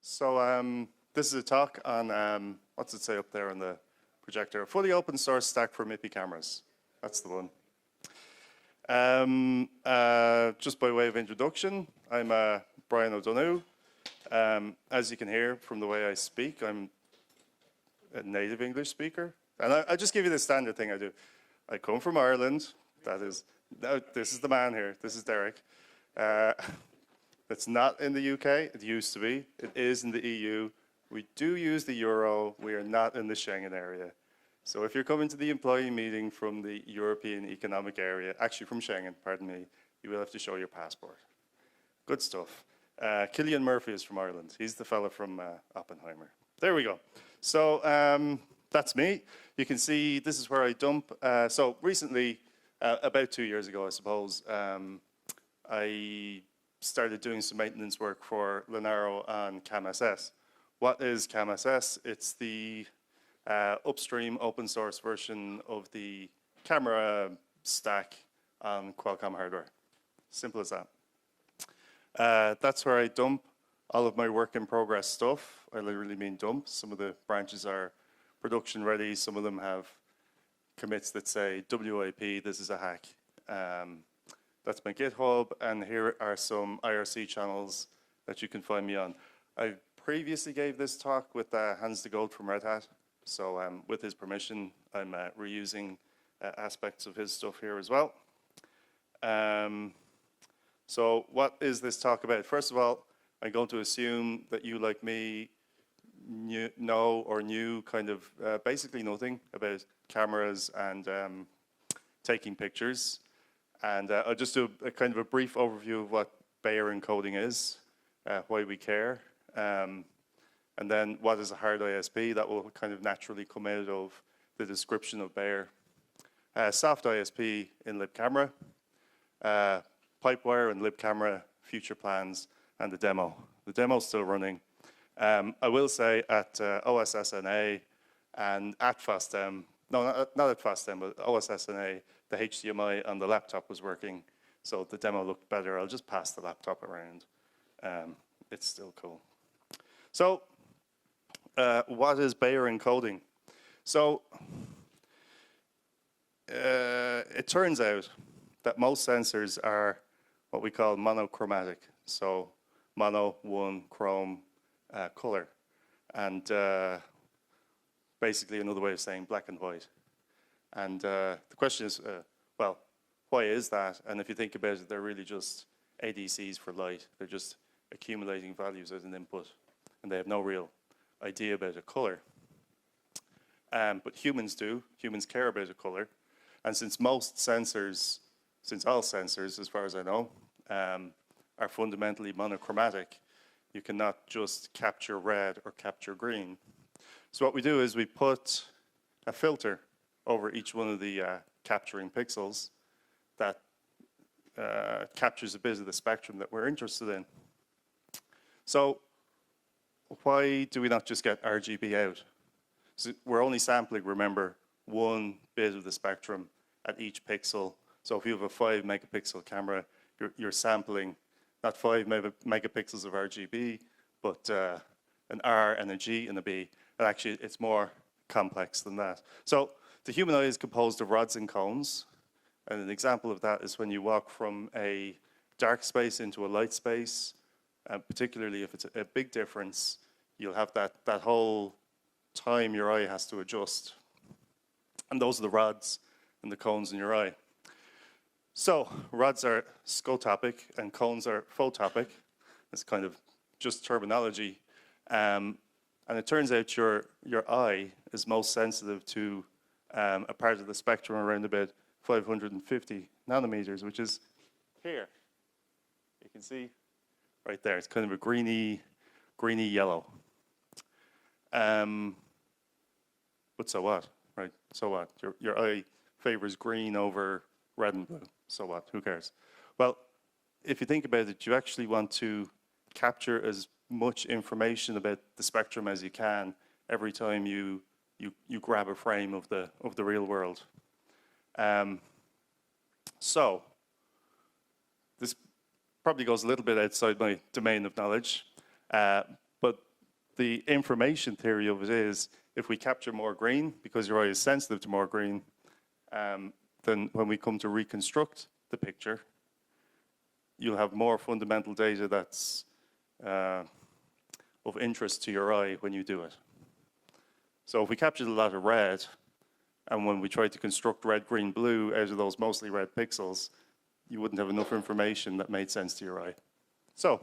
This is a talk on, what's it say up there on the projector? Fully open source stack for MIPI cameras. That's the one. Just by way of introduction, I'm Brian O'Donoghue. As you can hear from the way I speak, I'm a native English speaker. And I just give you the standard thing I do. I come from Ireland. That is, no, this is the man here. This is Derek. It's not in the UK. It used to be. It is in the EU. We do use the euro. We are not in the Schengen area. So if you're coming to the employee meeting from the European Economic Area, actually from Schengen, pardon me, you will have to show your passport. Good stuff. Cillian Murphy is from Ireland. He's the fella from Oppenheimer. There we go. So that's me. You can see this is where I dump. So recently, about 2 years ago, I suppose, I started doing some maintenance work for Linaro on CamSS. What is CamSS? It's the upstream open source version of the camera stack on Qualcomm hardware. Simple as that. That's where I dump all of my work in progress stuff. I literally mean dump. Some of the branches are production ready. Some of them have commits that say WIP, this is a hack. That's my GitHub, and here are some IRC channels that you can find me on. I previously gave this talk with Hans de Gold from Red Hat, so with his permission, I'm reusing aspects of his stuff here as well. So what is this talk about? First of all, I'm going to assume that you, like me, know or knew kind of basically nothing about cameras and taking pictures. And I'll just do a kind of a brief overview of what Bayer encoding is, why we care, and then what is a HardISP. That will kind of naturally come out of the description of Bayer. SoftISP in Libcamera, Pipewire and Libcamera, future plans, and the demo. The demo's still running. I will say at OSSNA and at FastM, no, not at FastM, but OSSNA, the HDMI on the laptop was working, so the demo looked better. I'll just pass the laptop around. It's still cool. So, what is Bayer encoding? So, it turns out that most sensors are what we call monochromatic. So, mono, one, chrome, color. And basically another way of saying black and white. And the question is, well, why is that? And if you think about it, they're really just ADCs for light. They're just accumulating values as an input. And they have no real idea about a color. But humans do. Humans care about a color. And since most sensors, since all sensors, as far as I know, are fundamentally monochromatic, you cannot just capture red or capture green. So what we do is we put a filter over each one of the capturing pixels that captures a bit of the spectrum that we're interested in. So why do we not just get RGB out? So we're only sampling, remember, one bit of the spectrum at each pixel. So if you have a 5 megapixel camera, you're sampling not 5 megapixels of RGB, but an R and a G and a B. And actually, it's more complex than that. So the human eye is composed of rods and cones. And an example of that is when you walk from a dark space into a light space, particularly if it's a big difference, you'll have that whole time your eye has to adjust. And those are the rods and the cones in your eye. So rods are scotopic and cones are photopic. It's kind of just terminology. And it turns out your eye is most sensitive to a part of the spectrum around about 550 nanometers, which is here. You can see right there. It's kind of a greeny yellow. But so what, right? So what? Your eye favors green over red and blue. So what? Who cares? Well, if you think about it, you actually want to capture as much information about the spectrum as you can every time you grab a frame of the real world. So this probably goes a little bit outside my domain of knowledge, but the information theory of it is, if we capture more green, because your eye is sensitive to more green, then when we come to reconstruct the picture, you'll have more fundamental data that's of interest to your eye when you do it. So if we captured a lot of red, and when we tried to construct red, green, blue out of those mostly red pixels, you wouldn't have enough information that made sense to your eye. So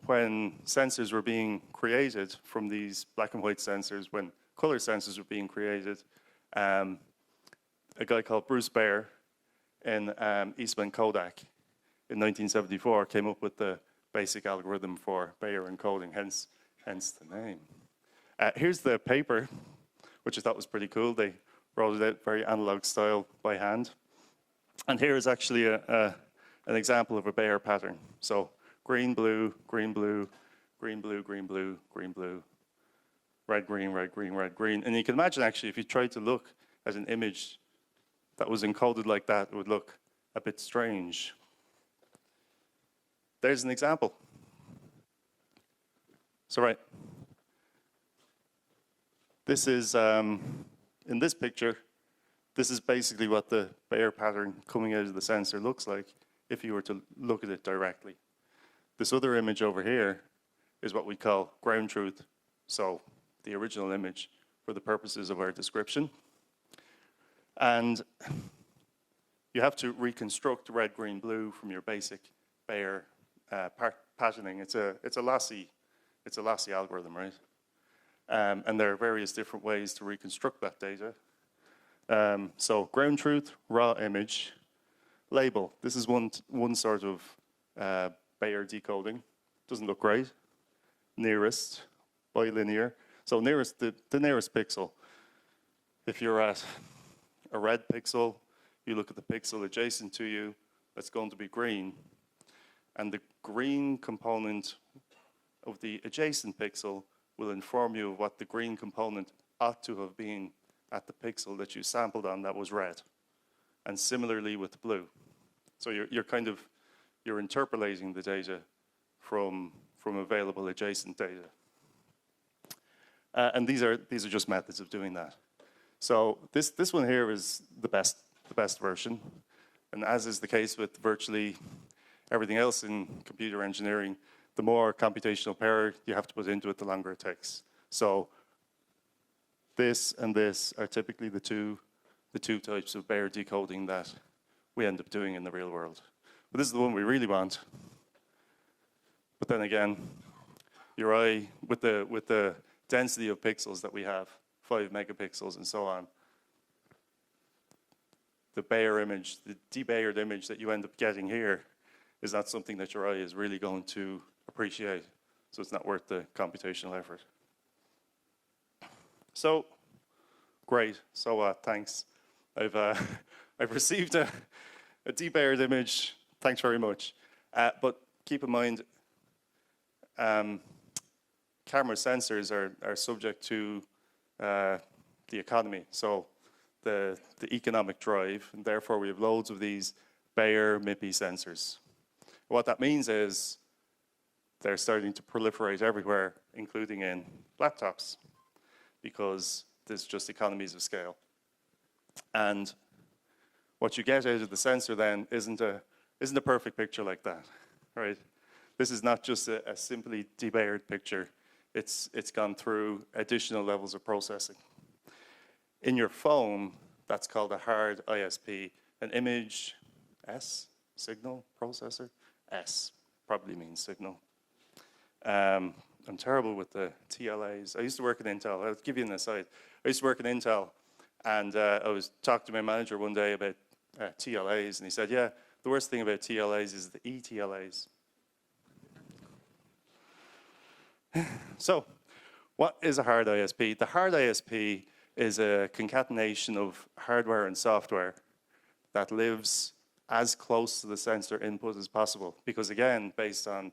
when sensors were being created from these black and white sensors, when color sensors were being created, a guy called Bruce Bayer in Eastman Kodak in 1974 came up with the basic algorithm for Bayer encoding, hence the name. Here's the paper, which I thought was pretty cool. They wrote it out very analog style by hand. And here is actually an example of a Bayer pattern. So green, blue, green, blue, green, blue, green, blue, green, blue, red, green, red, green, red, green. And you can imagine, actually, if you tried to look at an image that was encoded like that, it would look a bit strange. There's an example. So, right. This is, in this picture, this is basically what the Bayer pattern coming out of the sensor looks like if you were to look at it directly. This other image over here is what we call ground truth, so the original image for the purposes of our description. And you have to reconstruct red, green, blue from your basic Bayer patterning. It's a lossy algorithm, right? And there are various different ways to reconstruct that data. So ground truth, raw image, label. This is one sort of Bayer decoding. Doesn't look great. Nearest, bilinear. So nearest, the nearest pixel. If you're at a red pixel, you look at the pixel adjacent to you, that's going to be green. And the green component of the adjacent pixel will inform you of what the green component ought to have been at the pixel that you sampled on that was red. And similarly with the blue. So you're interpolating the data from available adjacent data. And these are just methods of doing that. So this one here is the best version. And as is the case with virtually everything else in computer engineering, the more computational power you have to put into it, the longer it takes. So this and this are typically the two types of Bayer decoding that we end up doing in the real world. But this is the one we really want. But then again, your eye, with the density of pixels that we have, 5 megapixels and so on, the Bayer image, the debayered image that you end up getting here is not something that your eye is really going to appreciate. So it's not worth the computational effort. So, great. So what? Thanks. I've received a debayered image. Thanks very much. But keep in mind, camera sensors are subject to the economy. So the economic drive, and therefore we have loads of these Bayer MIPI sensors. What that means is they're starting to proliferate everywhere, including in laptops, because there's just economies of scale. And what you get out of the sensor then isn't a perfect picture like that, right? This is not just a simply debayered picture. It's gone through additional levels of processing. In your phone, that's called a HardISP, an image signal processor. S probably means signal. I'm terrible with the TLAs. I used to work at Intel. I'll give you an aside. I used to work at Intel, and I was talking to my manager one day about TLAs, and he said, yeah, the worst thing about TLAs is the ETLAs. So, what is a HardISP? The HardISP is a concatenation of hardware and software that lives as close to the sensor input as possible. Because again, based on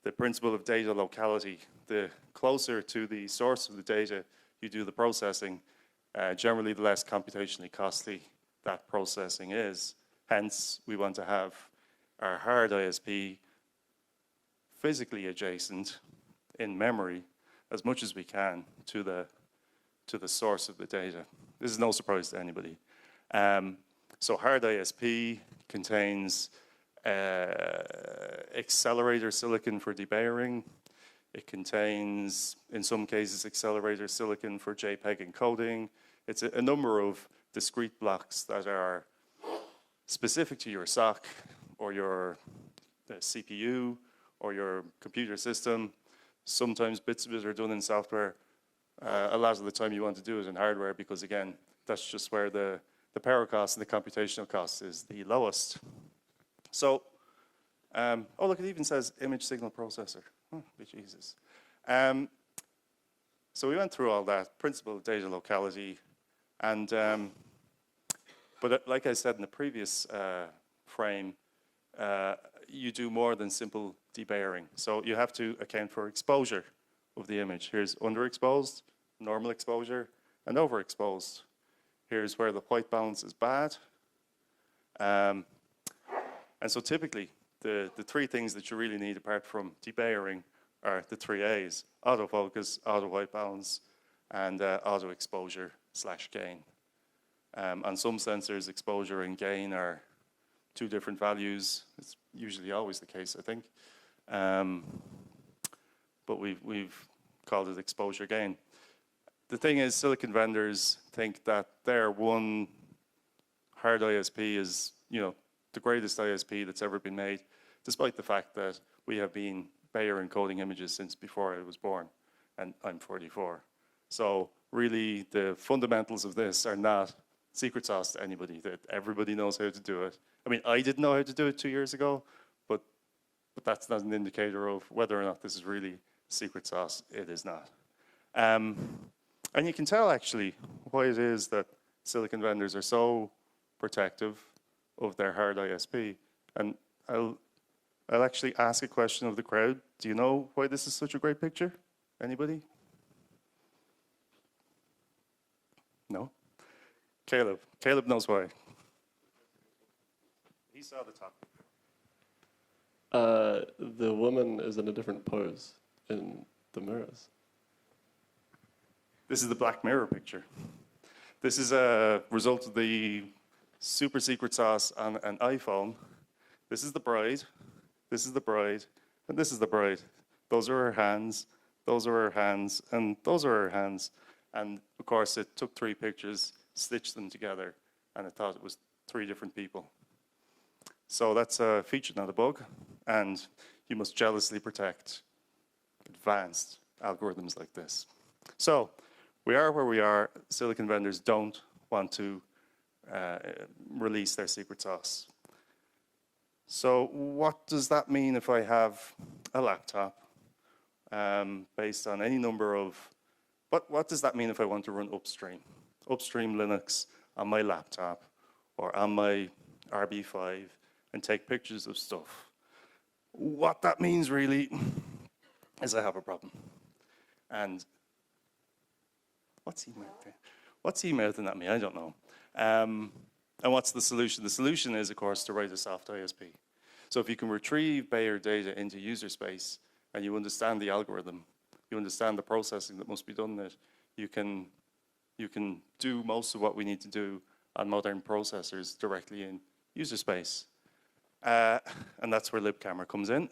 the principle of data locality, the closer to the source of the data you do the processing, generally the less computationally costly that processing is. Hence, we want to have our HardISP physically adjacent in memory as much as we can to the source of the data. This is no surprise to anybody. So HardISP contains accelerator silicon for debayering. It contains, in some cases, accelerator silicon for JPEG encoding. It's a number of discrete blocks that are specific to your SoC or your CPU or your computer system. Sometimes bits of it are done in software. A lot of the time you want to do it in hardware because, again, that's just where the power cost and the computational cost is the lowest. So, oh, look, it even says image signal processor. Oh, Jesus. So we went through all that, principle of data locality, and but like I said in the previous frame, you do more than simple debayering. So you have to account for exposure of the image. Here's underexposed, normal exposure, and overexposed. Here's where the white balance is bad. And so typically, the three things that you really need apart from debayering are the three A's: autofocus, auto white balance, and auto exposure / gain. On some sensors, exposure and gain are two different values. It's usually always the case, I think. But we've called it exposure gain. The thing is, silicon vendors think that their one hard ISP is, the greatest ISP that's ever been made, despite the fact that we have been Bayer encoding images since before I was born, and I'm 44. So really, the fundamentals of this are not secret sauce to anybody, that everybody knows how to do it. I mean, I didn't know how to do it 2 years ago, but that's not an indicator of whether or not this is really secret sauce. It is not. And you can tell, actually, why it is that silicon vendors are so protective of their hard ISP. And I'll actually ask a question of the crowd. Do you know why this is such a great picture? Anybody? No? Caleb. Caleb knows why. He saw the top. The woman is in a different pose in the mirrors. This is the Black Mirror picture. This is a result of the super secret sauce on an iPhone. This is the bride. This is the bride. And this is the bride. Those are her hands. Those are her hands. And those are her hands. And, of course, it took 3 pictures, stitched them together, and it thought it was 3 different people. So that's a feature, not a bug. And you must jealously protect advanced algorithms like this. So we are where we are. Silicon vendors don't want to release their secret sauce. So what does that mean if I have a laptop based on any number of, what does that mean if I want to run upstream? Upstream Linux on my laptop or on my RB5 and take pictures of stuff. What that means really is I have a problem. And what's he mouthing at me? I don't know. And what's the solution? The solution is, of course, to write a soft ISP. So if you can retrieve Bayer data into user space and you understand the algorithm, you understand the processing that must be done there, you can do most of what we need to do on modern processors directly in user space. And that's where Libcamera comes in.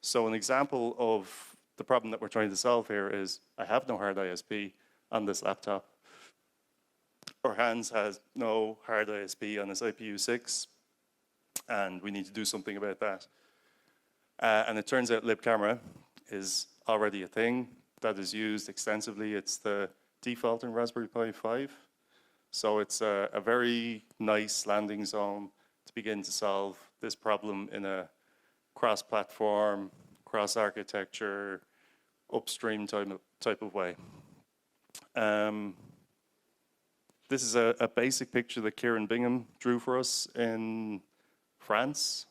So an example of the problem that we're trying to solve here is I have no hard ISP on this laptop. Or Hans has no hard ISP on his IPU6, and we need to do something about that. And it turns out Libcamera is already a thing that is used extensively. It's the default in Raspberry Pi 5. So it's a very nice landing zone to begin to solve this problem in a cross-platform, cross-architecture, upstream type of way. This is a basic picture that Kieran Bingham drew for us in France.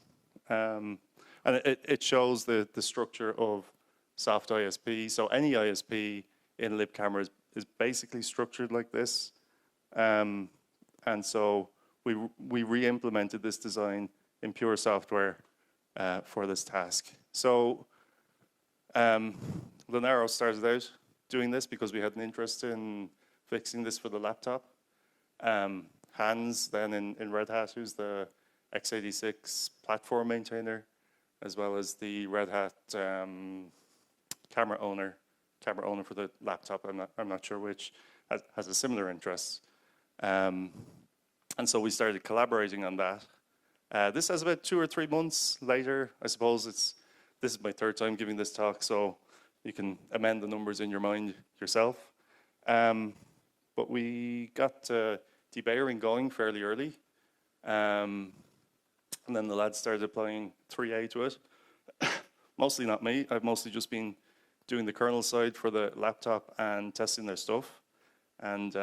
And it shows the structure of soft ISP. So any ISP in Libcamera is basically structured like this. And so we re-implemented this design in pure software for this task. So Linaro started out doing this because we had an interest in fixing this for the laptop. Hans, then in Red Hat, who's the x86 platform maintainer, as well as the Red Hat camera owner for the laptop, I'm not sure which, has a similar interest. And so we started collaborating on that. This is about 2 or 3 months later. I suppose this is my 3rd time giving this talk, so you can amend the numbers in your mind yourself. But we got debayering going fairly early. And then the lads started applying 3A to it. Mostly not me. I've mostly just been doing the kernel side for the laptop and testing their stuff and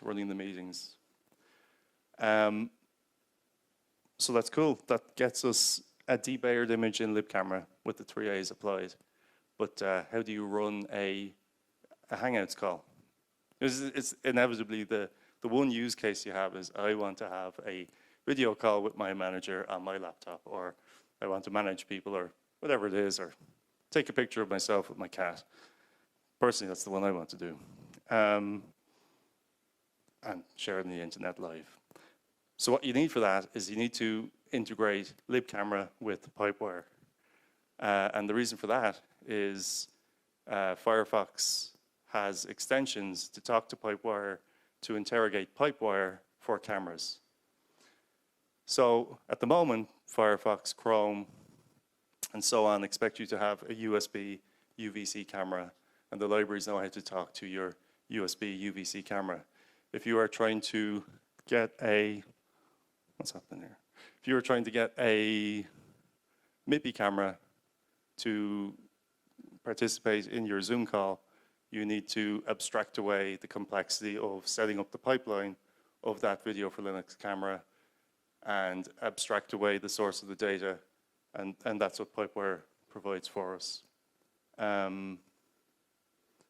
running the meetings. So that's cool. That gets us a debayered image in Libcamera with the 3As applied. But how do you run a Hangouts call? It's inevitably the one use case you have is I want to have a video call with my manager on my laptop, or I want to manage people, or whatever it is, or take a picture of myself with my cat. Personally, that's the one I want to do. And share it on the internet live. So what you need for that is you need to integrate Libcamera with Pipewire. And the reason for that is Firefox has extensions to talk to Pipewire to interrogate Pipewire for cameras. So at the moment, Firefox, Chrome, and so on expect you to have a USB UVC camera, and the libraries know how to talk to your USB UVC camera. If you are trying to get a, what's happening here? If you are trying to get a MIPI camera to participate in your Zoom call, you need to abstract away the complexity of setting up the pipeline of that video for Linux camera and abstract away the source of the data, and that's what Pipewire provides for us.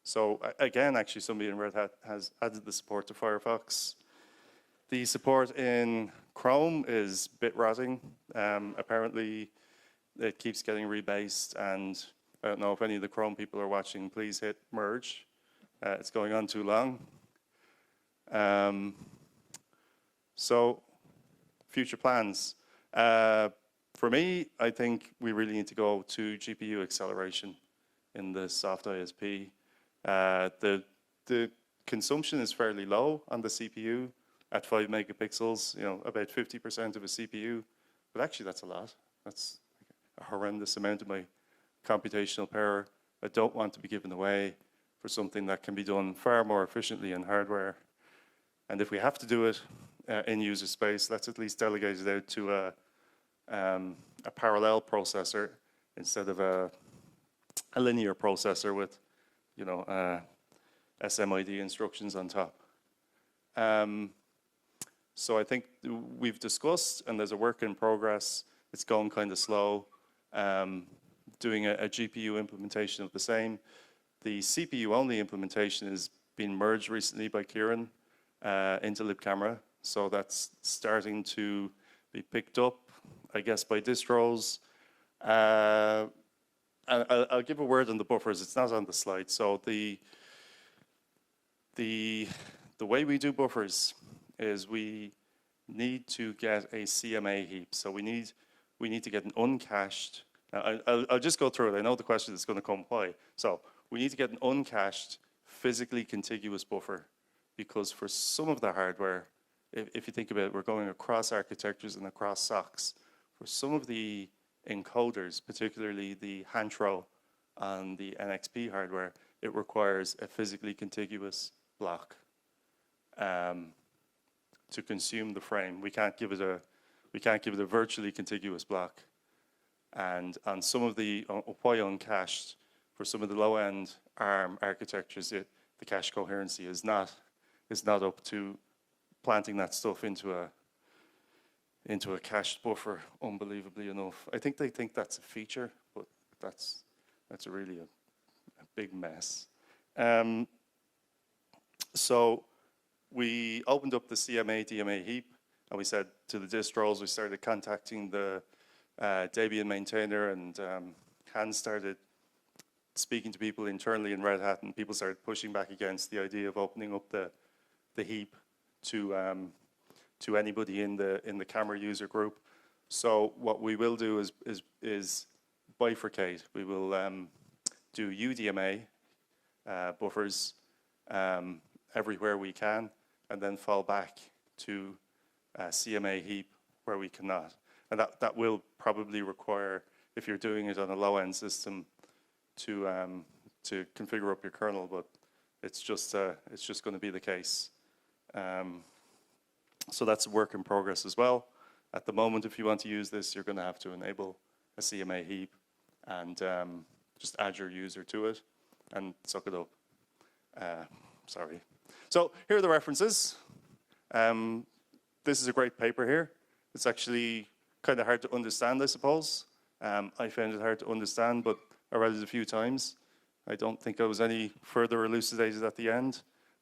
So again, actually, somebody in Red Hat has added the support to Firefox. The support in Chrome is bit rotting. Apparently, it keeps getting rebased, and I don't know if any of the Chrome people are watching. Please hit merge. It's going on too long. So, future plans. For me, I think we really need to go to GPU acceleration in the SoftISP. The consumption is fairly low on the CPU at 5 megapixels, about 50% of a CPU. But actually, that's a lot. That's a horrendous amount of my computational power I don't want to be given away for something that can be done far more efficiently in hardware. And if we have to do it in user space, let's at least delegate it out to a parallel processor instead of a linear processor with, SMID instructions on top. So I think we've discussed, and there's a work in progress. It's going kind of slow. Doing a GPU implementation of the same. The CPU-only implementation has been merged recently by Kieran into Libcamera. So that's starting to be picked up, I guess, by distros. I'll give a word on the buffers. It's not on the slide. So the way we do buffers is we need to get a CMA heap. So we need to get an uncached. I'll just go through it. I know the question is going to come why. So we need to get an uncached, physically contiguous buffer, because for some of the hardware, if you think about it, we're going across architectures and across SoCs. For some of the encoders, particularly the Hantro on the NXP hardware, it requires a physically contiguous block to consume the frame. We can't give it a virtually contiguous block. And on some of the why uncached, for some of the low-end ARM architectures, the cache coherency is not up to planting that stuff into a cached buffer. Unbelievably enough, I think they think that's a feature, but that's really a big mess. So we opened up the CMA DMA heap, and we said to the distros, we started contacting the Debian maintainer, and Hans started speaking to people internally in Red Hat, and people started pushing back against the idea of opening up the heap to anybody in the camera user group. So what we will do is bifurcate. We will do UDMA buffers everywhere we can, and then fall back to CMA heap where we cannot. And that will probably require, if you're doing it on a low-end system, to configure up your kernel, but it's just going to be the case. So that's a work in progress as well. At the moment, if you want to use this, you're going to have to enable a CMA heap and just add your user to it and suck it up. Sorry. So here are the references. This is a great paper here. It's actually kind of hard to understand, I suppose. I found it hard to understand, but I read it a few times. I don't think I was any further elucidated at the end,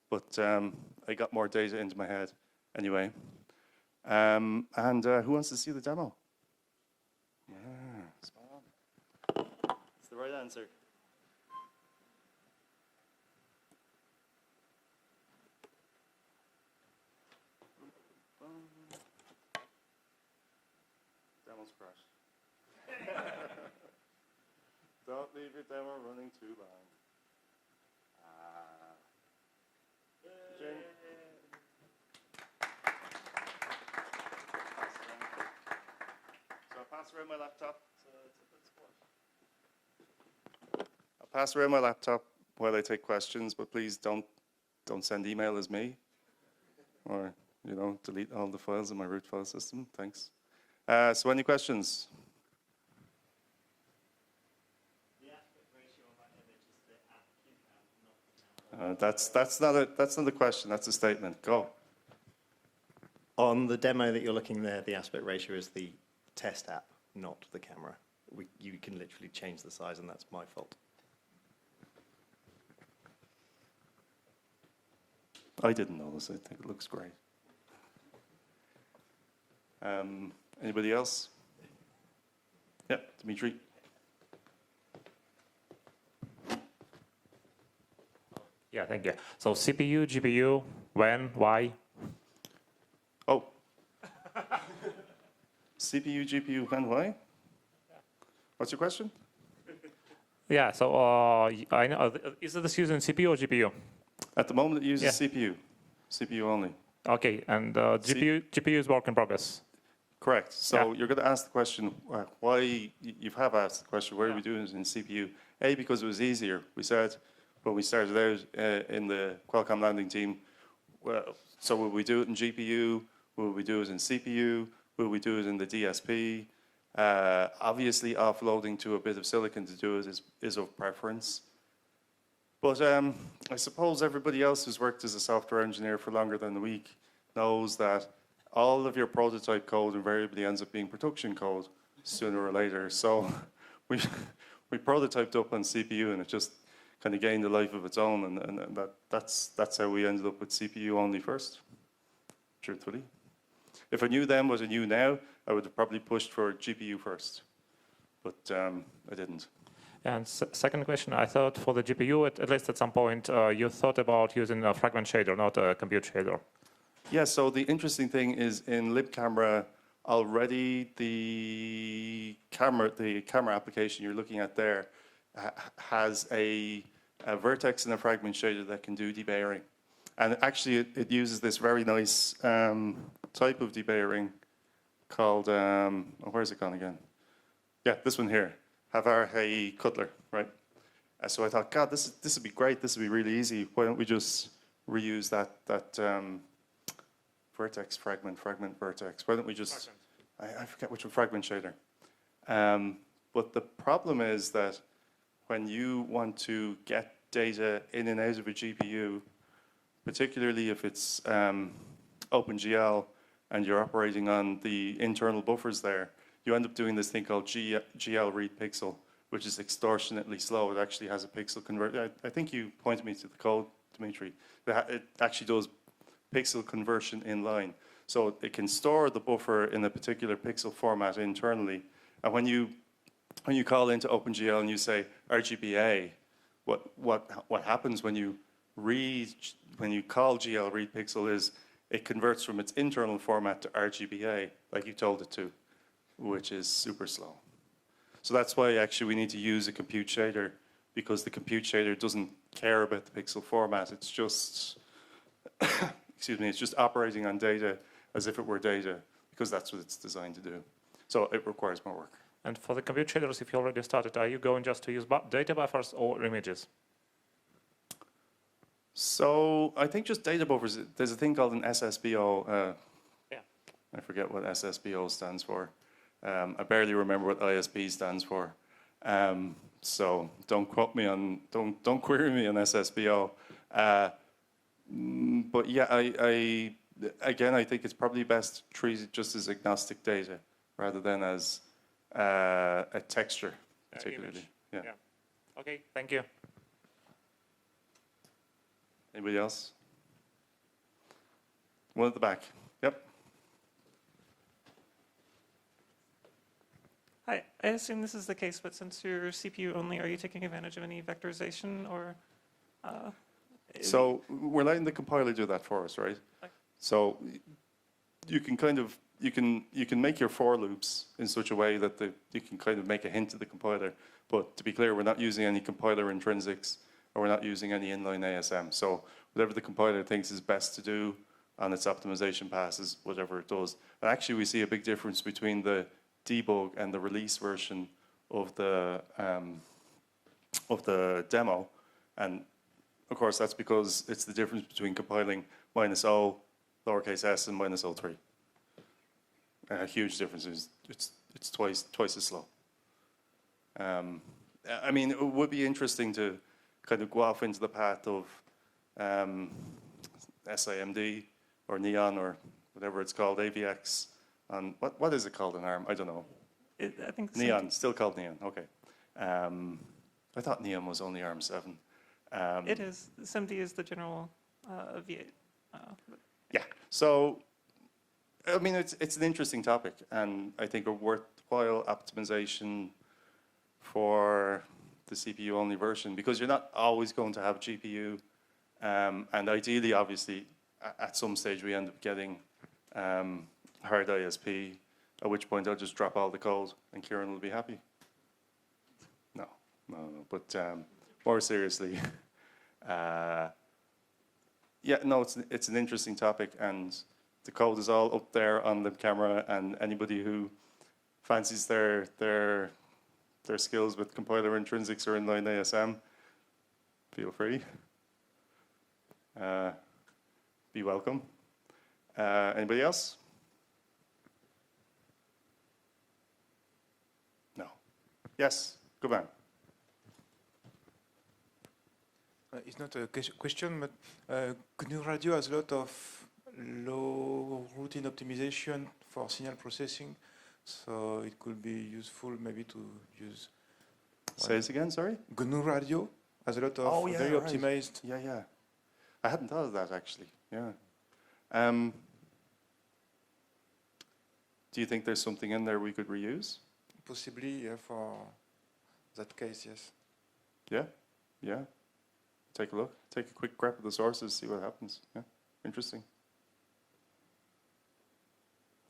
but I got more data into my head anyway. And who wants to see the demo? Yeah, spot on. It's the right answer. Demo's crashed. Don't leave your demo running too long. Jane. So I'll pass around my laptop. I'll pass around my laptop while I take questions, but please don't send email as me, or delete all the files in my root file system. Thanks. So any questions? That's not a question. That's a statement. Go. On the demo that you're looking there, the aspect ratio is the test app, not the camera. You can literally change the size, and that's my fault. I didn't notice. I think it looks great. Anybody else? Yeah, Dimitri. Yeah, thank you. So CPU, GPU, when, why? Oh. CPU, GPU, when, why? What's your question? Yeah, so I know, is this using CPU or GPU? At the moment, it uses CPU. CPU only. Okay, and GPU is work in progress. Correct. So you're going to ask the question, why, you have asked the question, why are we doing it in CPU? A, because it was easier. We said, when we started out in the Qualcomm landing team, well, so will we do it in GPU? Will we do it in CPU? Will we do it in the DSP? Obviously, offloading to a bit of silicon to do it is of preference. But I suppose everybody else who's worked as a software engineer for longer than a week knows that all of your prototype code invariably ends up being production code sooner or later. So we prototyped up on CPU, and it just kind of gained a life of its own, and that's how we ended up with CPU only first, truthfully. If I knew then what I knew now, I would have probably pushed for GPU first, but I didn't. And second question, I thought for the GPU, at least at some point, you thought about using a fragment shader, not a compute shader. Yeah, so the interesting thing is in Libcamera, already the camera application you're looking at there has a vertex and a fragment shader that can do debayering. And actually, it uses this very nice type of debayering called, where's it gone again? Yeah, this one here, Havar Cutler, right? So I thought, God, this would be great. This would be really easy. Why don't we just reuse that vertex, fragment, vertex? Why don't we just, I forget which one, fragment shader. But the problem is that when you want to get data in and out of a GPU, particularly if it's OpenGL and you're operating on the internal buffers there, you end up doing this thing called GL read pixel, which is extortionately slow. It actually has a pixel converter. I think you pointed me to the code, Dimitri. It actually does pixel conversion in line. So it can store the buffer in a particular pixel format internally, And when you call into OpenGL and you say RGBA, what happens when you call GL read pixel is it converts from its internal format to RGBA, like you told it to, which is super slow. So that's why actually we need to use a compute shader, because the compute shader doesn't care about the pixel format. It's just, excuse me, it's just operating on data as if it were data, because that's what it's designed to do. So it requires more work. And for the compute shaders, if you already started, are you going just to use data buffers or images? So I think just data buffers, there's a thing called an SSBO. Yeah. I forget what SSBO stands for. I barely remember what ISP stands for. So don't quote me on, don't query me on SSBO. But yeah, again, I think it's probably best to treat it just as agnostic data rather than as a texture, particularly. Yeah. Okay, thank you. Anybody else? One at the back. Yep. Hi, I assume this is the case, but since you're CPU only, are you taking advantage of any vectorization or? So we're letting the compiler do that for us, right? Okay. So you can kind of you can make your for loops in such a way that you can kind of make a hint to the compiler. But to be clear, we're not using any compiler intrinsics, or we're not using any inline ASM. So whatever the compiler thinks is best to do on its optimization passes, whatever it does. And actually, we see a big difference between the debug and the release version of the demo. And of course, that's because it's the difference between compiling -o, lowercase s, and -o3. A huge difference. It's twice as slow. I mean, it would be interesting to kind of go off into the path of SIMD or Neon or whatever it's called, AVX. And what is it called in ARM? I don't know. I think Neon, still called Neon. Okay. I thought Neon was only ARM 7. it is. SIMD is the general V8. Yeah. So, I mean, it's an interesting topic, and I think a worthwhile optimization for the CPU-only version, because you're not always going to have GPU, and ideally, obviously, at some stage we end up getting HardISP, at which point I'll just drop all the code and Kieran will be happy. No. But more seriously, yeah, no, it's an interesting topic, and the code is all up there on Libcamera, and anybody who fancies their skills with compiler intrinsics or inline ASM, feel free. Be welcome. Anybody else? No. Yes, go back. It's not a question, but GNU Radio has a lot of low routine optimization for signal processing, so it could be useful maybe to use. Say this again, sorry? GNU Radio has a lot of very optimized. Yeah. I hadn't thought of that, actually. Yeah. Do you think there's something in there we could reuse? Possibly, yeah, for that case, yes. Yeah. Take a look. Take a quick grep of the sources, see what happens. Yeah, interesting.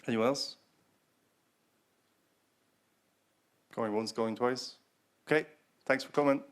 Anyone else? Going once, going twice? Okay, thanks for coming.